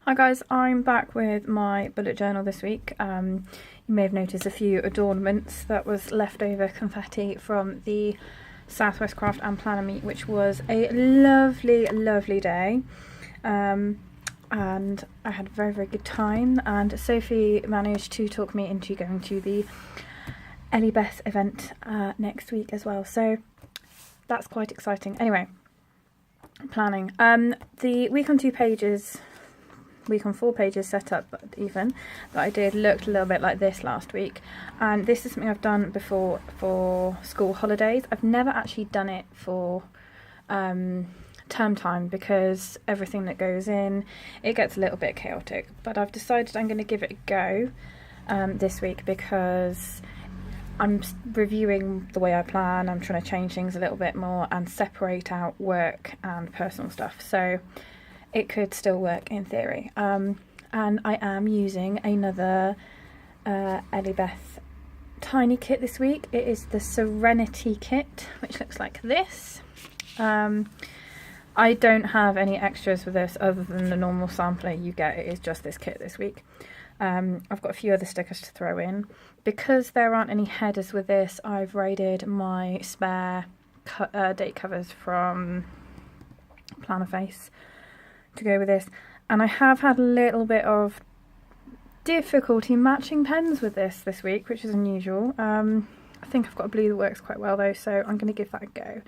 Hi guys, I'm back with my bullet journal this week. You may have noticed a few adornments that was leftover confetti from the Southwest Craft and Planner Meet, which was a lovely day. And I had a very good time, and Sophie managed to talk me into going to the Elliebeth event next week as well, so that's quite exciting. Anyway, planning. The week on 4 pages setup even that I did looked a little bit like this last week, and this is something I've done before for school holidays. I've never actually done it for term time because everything that goes in, it gets a little bit chaotic, but I've decided I'm going to give it a go this week because I'm reviewing the way I plan. I'm trying to change things a little bit more and separate out work and personal stuff, so it could still work in theory. And I am using another Elliebeth tiny kit this week. It is the Serenity kit, which looks like this. I don't have any extras with this other than the normal sampler you get. It is just this kit this week. I've got a few other stickers to throw in. Because there aren't any headers with this, I've raided my spare date covers from Plannerface to go with this, and I have had a little bit of difficulty matching pens with this week, which is unusual. I think I've got a blue that works quite well though, so I'm going to give that a go.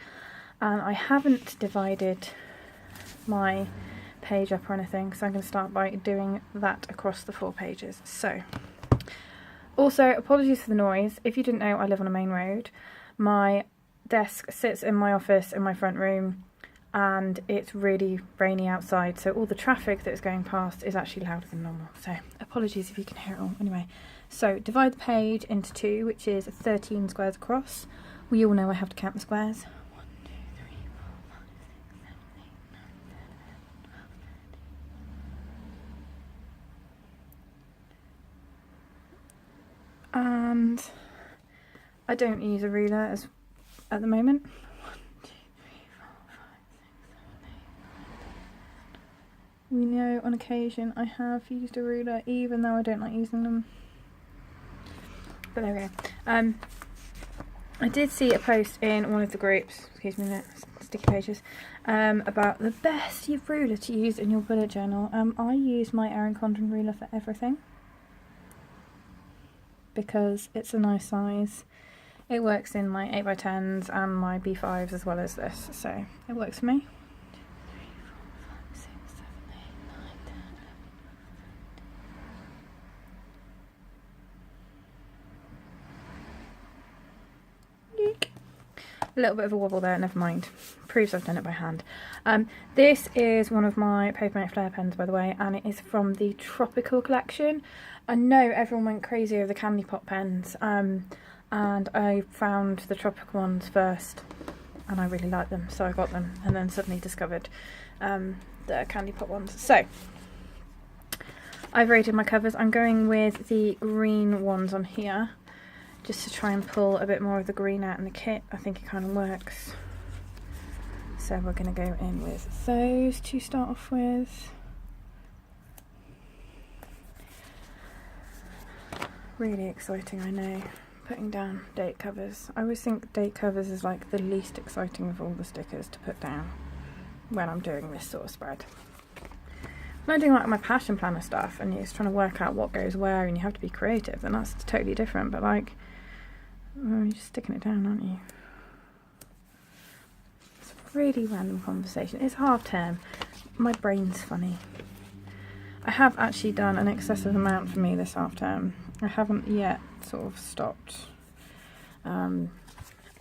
And I haven't divided my page up or anything, so I'm going to start by doing that across the 4 pages. So, also apologies for the noise. If you didn't know, I live on a main road. My desk sits in my office in my front room, and it's really rainy outside, so all the traffic that is going past is actually louder than normal, so apologies if you can hear it all. Anyway, so divide the page into 2, which is 13 squares across. We all know I have to count the squares. 1, 2, 3, 4, 5, 6, 7, 8, 9, 10, 11. And I don't use a ruler at the moment. We know on occasion I have used a ruler, even though I don't like using them. But there we go. I did see a post in one of the groups, excuse me, the sticky pages, about the best ruler to use in your bullet journal. I use my Erin Condren ruler for everything because it's a nice size. It works in my 8x10s and my B5s as well as this, so it works for me. A little bit of a wobble there, never mind. Proves I've done it by hand. This is one of my Papermate Flair pens, by the way, and it is from the Tropical collection. I know everyone went crazy over the candy pot pens, and I found the tropical ones first, and I really liked them, so I got them, and then suddenly discovered the candy pot ones. So, I've rated my covers. I'm going with the green ones on here, just to try and pull a bit more of the green out in the kit. I think it kind of works. So we're going to go in with those to start off with. Really exciting, I know, putting down date covers. I always think date covers is like the least exciting of all the stickers to put down when I'm doing this sort of spread. When I'm doing like my passion planner stuff and you're just trying to work out what goes where and you have to be creative, then that's totally different, but like, you're just sticking it down, aren't you? It's a really random conversation. It's half term. My brain's funny. I have actually done an excessive amount for me this half term. I haven't yet sort of stopped. And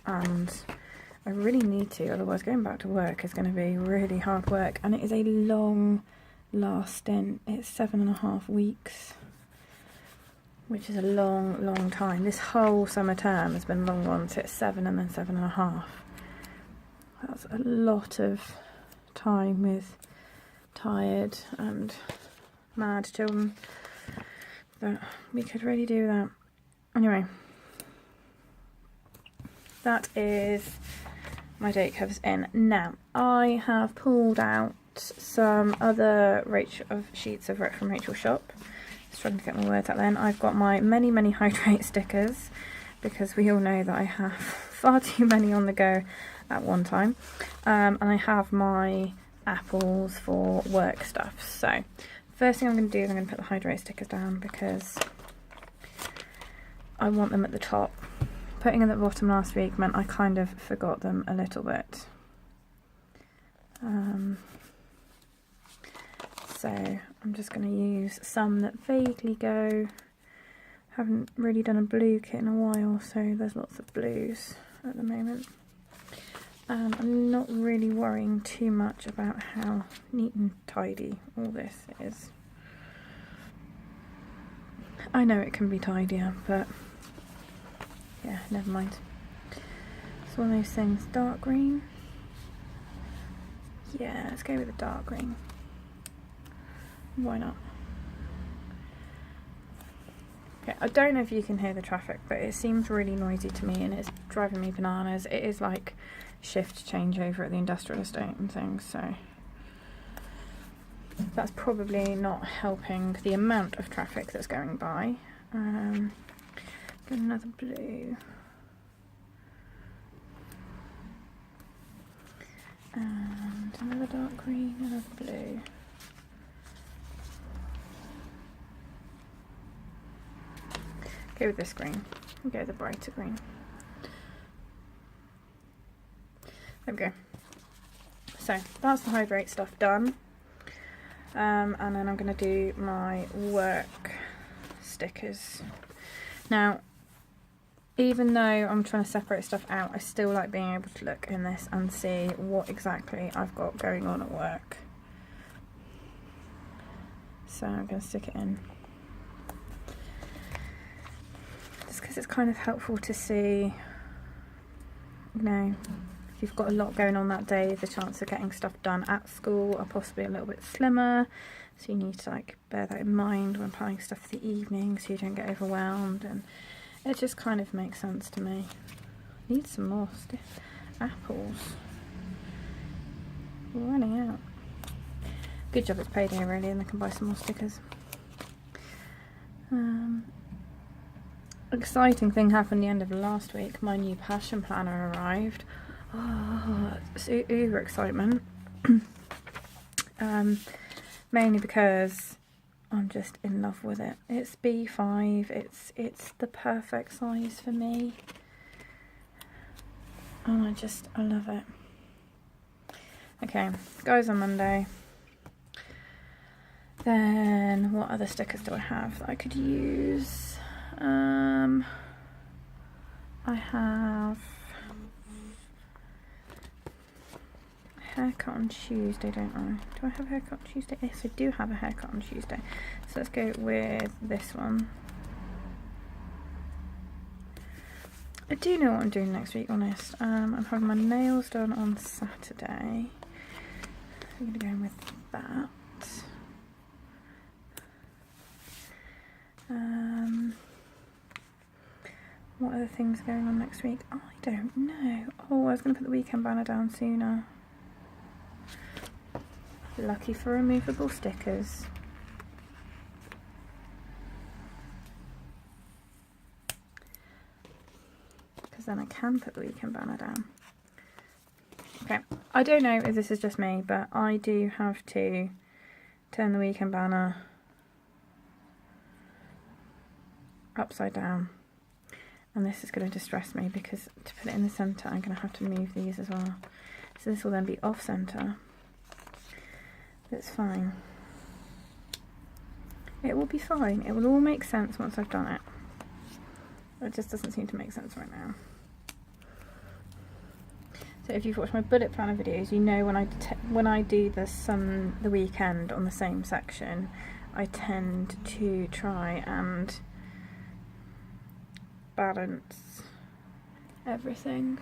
I really need to, otherwise going back to work is going to be really hard work. And it is a long last stint. It's 7.5 weeks. Which is a long time. This whole summer term has been long ones. It's 7 and then 7.5. That's a lot of time with tired and mad children. But we could really do that. Anyway, that is my date covers in. Now, I have pulled out some other sheets of from Rachel's shop. Struggling to get my words out then. I've got my many hydrate stickers, because we all know that I have far too many on the go at one time. And I have my apples for work stuff. So first thing I'm going to do is I'm going to put the hydrate stickers down, because I want them at the top. Putting them at the bottom last week meant I kind of forgot them a little bit. So I'm just going to use some that vaguely go. Haven't really done a blue kit in a while, so there's lots of blues at the moment. I'm not really worrying too much about how neat and tidy all this is. I know it can be tidier, but yeah, never mind. It's one of those things. Dark green. Yeah, let's go with the dark green. Why not? Okay, I don't know if you can hear the traffic, but it seems really noisy to me and it's driving me bananas. It is like shift changeover at the industrial estate and things, so that's probably not helping the amount of traffic that's going by. Get another blue. And another dark green, another blue. Go with this green. Go with the brighter green. There we go. So that's the hydrate stuff done. And then I'm going to do my work stickers. Now, even though I'm trying to separate stuff out, I still like being able to look in this and see what exactly I've got going on at work. So I'm going to stick it in. Just because it's kind of helpful to see, you know, if you've got a lot going on that day, the chance of getting stuff done at school are possibly a little bit slimmer. So you need to like bear that in mind when planning stuff for the evening, so you don't get overwhelmed, and it just kind of makes sense to me. I need some more apples. We're running out. Good job it's payday really, and I can buy some more stickers. Exciting thing happened the end of last week. My new passion planner arrived. Oh, it's uber excitement. Mainly because I'm just in love with it. It's B5. It's the perfect size for me. And I love it. Okay, goes on Monday. Then what other stickers do I have that I could use? I have a haircut on Tuesday, don't I? Do I have a haircut on Tuesday? Yes, I do have a haircut on Tuesday. So let's go with this one. I do know what I'm doing next week, honest. I'm having my nails done on Saturday. I'm going to go in with that. What other things are going on next week? I don't know. Oh, I was going to put the weekend banner down sooner. Lucky for removable stickers. Because then I can put the weekend banner down. Okay, I don't know if this is just me, but I do have to turn the weekend banner upside down. And this is going to distress me because to put it in the centre I'm going to have to move these as well. So this will then be off centre. It's fine. It will be fine. It will all make sense once I've done it. It just doesn't seem to make sense right now. So if you've watched my bullet planner videos, you know when I do the weekend on the same section, I tend to try and balance everything.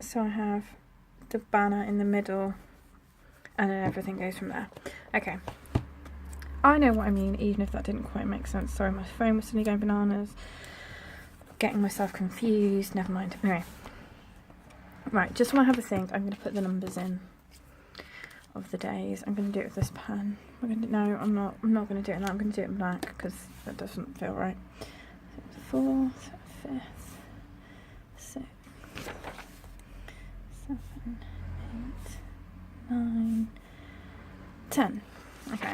So I have the banner in the middle and then everything goes from there. Okay, I know what I mean, even if that didn't quite make sense. Sorry, my phone was suddenly going bananas. Getting myself confused, never mind. Anyway, Right, just want to have a think. I'm going to put the numbers in of the days. I'm going to do it with this pen. No, I'm not going to do it in that. I'm going to do it in black because that doesn't feel right. So 4th, 5th, 6th, 7, 8, 9, 10. Okay.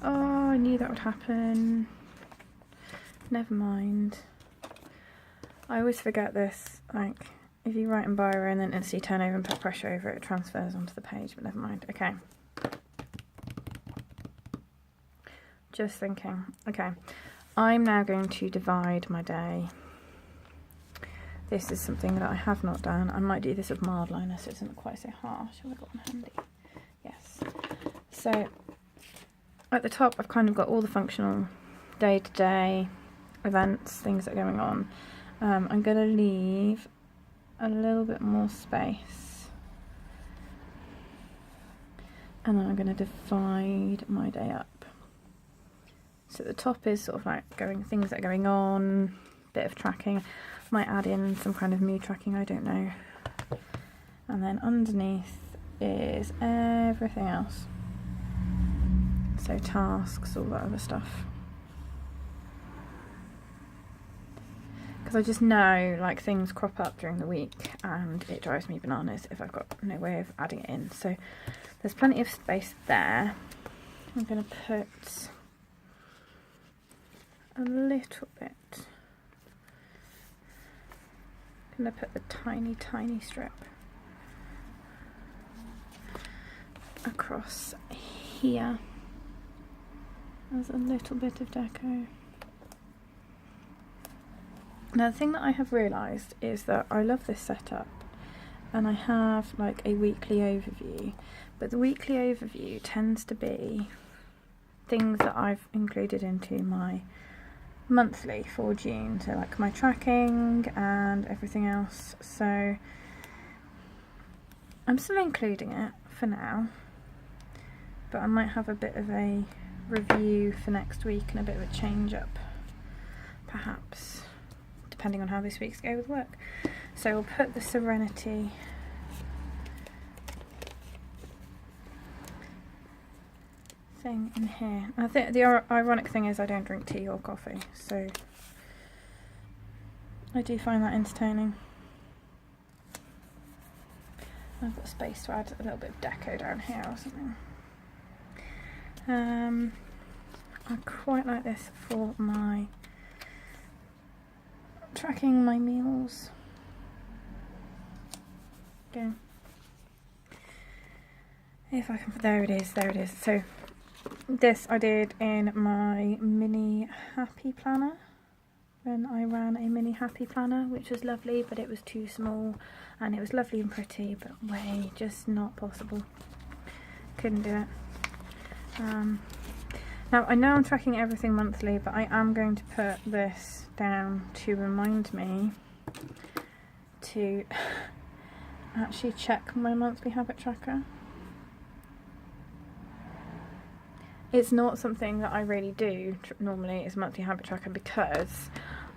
Oh, I knew that would happen. Never mind. I always forget this, like, if you write in Biro and then instantly turn over and put pressure over it, it transfers onto the page, but never mind. Okay. Just thinking. Okay. I'm now going to divide my day. This is something that I have not done. I might do this with Mildliners so it doesn't quite so harsh. Have I got one handy? Yes. So, at the top I've kind of got all the functional day-to-day events, things that are going on. I'm going to leave a little bit more space, and then I'm going to divide my day up. So the top is sort of like things that are going on, bit of tracking, might add in some kind of mood tracking, I don't know. And then underneath is everything else. So tasks, all that other stuff. Because I just know, like, things crop up during the week and it drives me bananas if I've got no way of adding it in. So there's plenty of space there. I'm going to put a little bit. I'm going to put the tiny, tiny strip across here as a little bit of deco. Now the thing that I have realised is that I love this setup and I have like a weekly overview, but the weekly overview tends to be things that I've included into my monthly for June, so like my tracking and everything else. So I'm still including it for now, but I might have a bit of a review for next week and a bit of a change up perhaps, depending on how this week's go with work. So we'll put the Serenity thing in here. I think the ironic thing is I don't drink tea or coffee, so I do find that entertaining. I've got space to add a little bit of deco down here or something. I quite like this for my tracking my meals. Okay. If I can, there it is. So this I did in my mini happy planner when I ran a mini happy planner, which was lovely, but it was too small, and it was lovely and pretty, but way just not possible. Couldn't do it. Now I know I'm tracking everything monthly, but I am going to put this down to remind me to actually check my monthly habit tracker. It's not something that I really do normally, is monthly habit tracker, because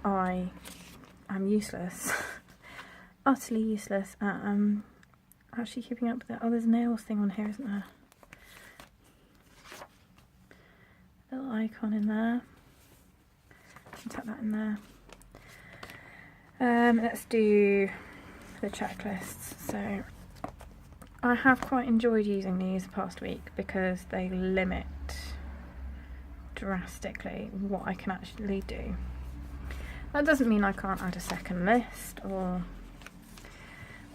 I am useless, utterly useless at actually keeping up with that. Oh, there's a nails thing on here, isn't there? Little icon in there. Tap that in there. Let's do the checklists. So I have quite enjoyed using these the past week because they limit drastically what I can actually do. That doesn't mean I can't add a second list or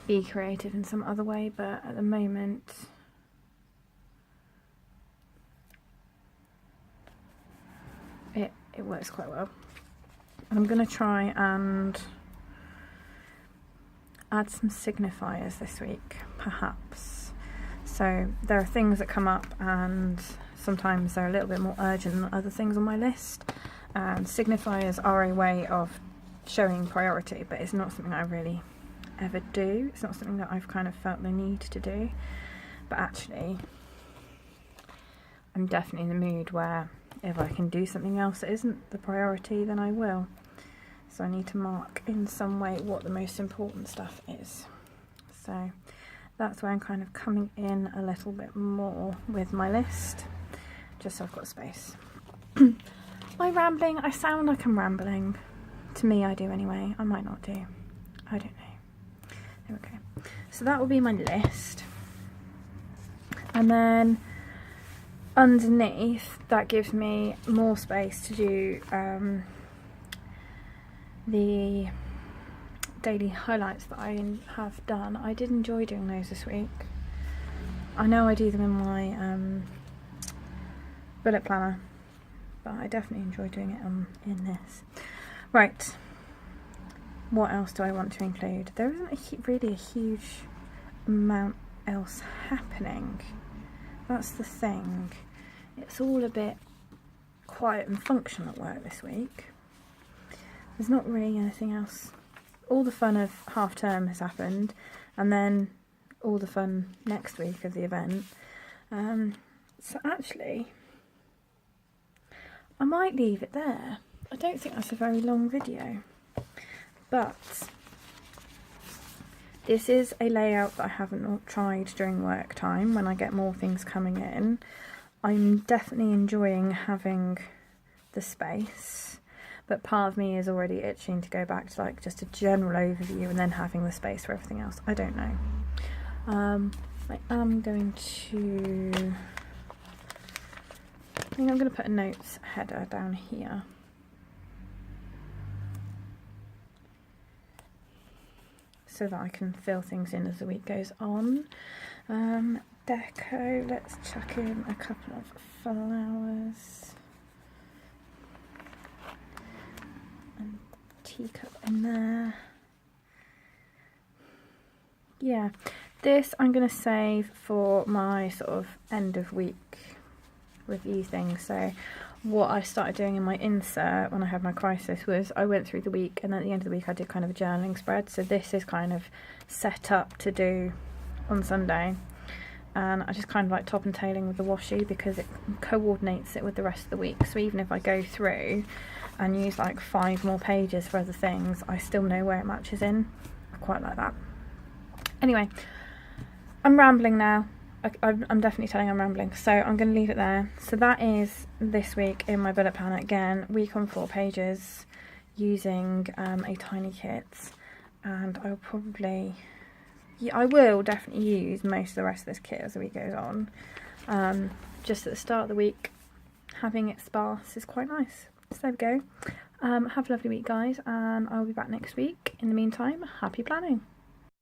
be creative in some other way, but at the moment it works quite well. I'm going to try and add some signifiers this week, perhaps. So there are things that come up and sometimes they're a little bit more urgent than other things on my list. And signifiers are a way of showing priority, but it's not something I really ever do. It's not something that I've kind of felt the need to do. But actually, I'm definitely in the mood where if I can do something else that isn't the priority, then I will. So I need to mark in some way what the most important stuff is. So that's where I'm kind of coming in a little bit more with my list, just so I've got space. Am I rambling? I sound like I'm rambling. To me, I do anyway. I might not do. I don't know. There we go. So that will be my list. And then underneath, that gives me more space to do the daily highlights that I have done. I did enjoy doing those this week. I know I do them in my bullet planner, but I definitely enjoy doing it in this. Right, what else do I want to include? There isn't really a huge amount else happening. That's the thing. It's all a bit quiet and functional at work this week. There's not really anything else. All the fun of half term has happened, and then all the fun next week of the event. So actually, I might leave it there. I don't think that's a very long video, but this is a layout that I haven't tried during work time when I get more things coming in. I'm definitely enjoying having the space, but part of me is already itching to go back to like just a general overview and then having the space for everything else. I don't know. I am going to, I think I'm going to put a notes header down here. So that I can fill things in as the week goes on. Deco, let's chuck in a couple of flowers. And teacup in there. Yeah, this I'm going to save for my sort of end of week review thing. So what I started doing in my insert when I had my crisis was I went through the week, and then at the end of the week I did kind of a journaling spread. So this is kind of set up to do on Sunday, and I just kind of like top and tailing with the washi because it coordinates it with the rest of the week. So even if I go through and use like 5 more pages for other things, I still know where it matches in. I quite like that. Anyway, I'm rambling now. I'm definitely telling I'm rambling, so I'm going to leave it there. So that is this week in my bullet planner. Again, week on 4 pages using a tiny kit, and I'll probably, yeah, I will definitely use most of the rest of this kit as the week goes on. Just at the start of the week, having it sparse is quite nice. So there we go. Have a lovely week, guys, and I'll be back next week. In the meantime, happy planning.